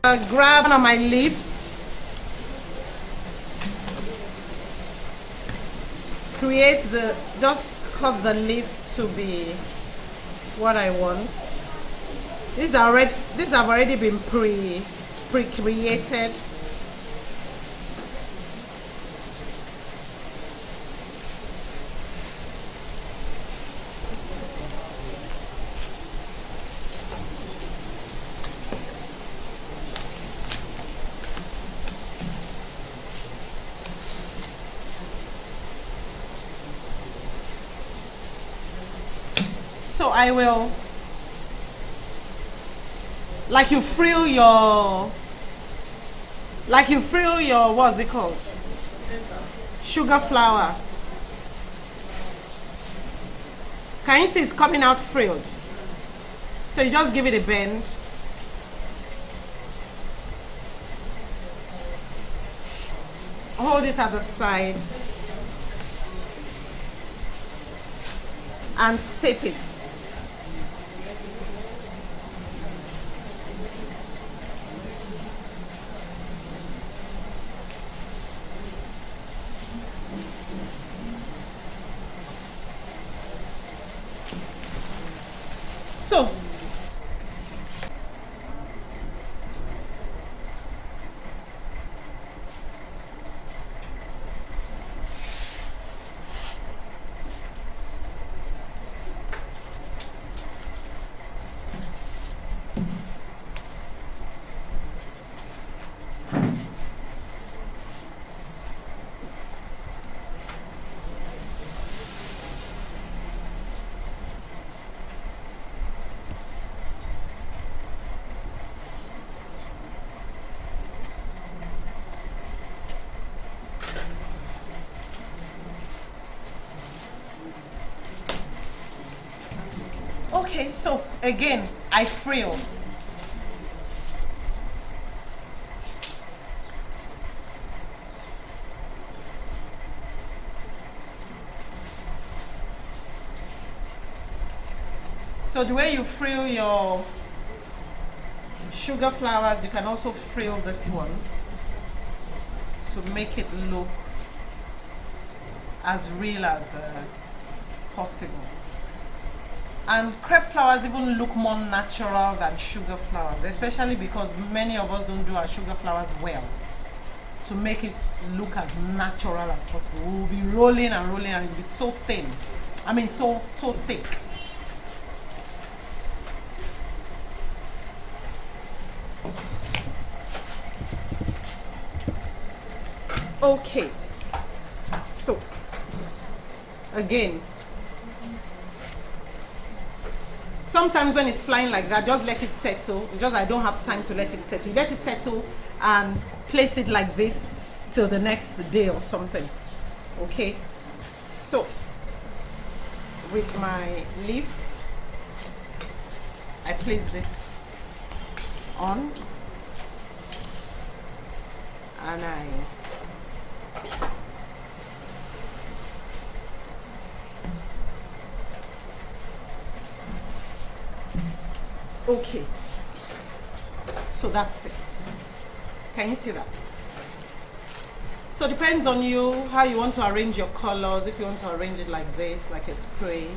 Grab one of my leaves, just cut the leaf to be what I want. These have already been pre-created. So I will, like you frill your, what's it called? Sugar flour. Can you see it's coming out frilled? So you just give it a bend. Hold it at the side and tape it. So okay, so again, I frill. So the way you frill your sugar flowers, you can also frill this one to make it look as real as possible. And crepe flowers even look more natural than sugar flowers, especially because many of us don't do our sugar flowers well. To make it look as natural as possible, we'll be rolling and rolling and it'll be so thin. I mean so thick. Okay, so again, sometimes when it's flying like that, just let it settle. Just I don't have time to let it settle. You let it settle and place it like this till the next day or something. Okay, so with my leaf, I place this on and okay, so that's it. Can you see that? So depends on you how you want to arrange your colors. If you want to arrange it like this, like a spray,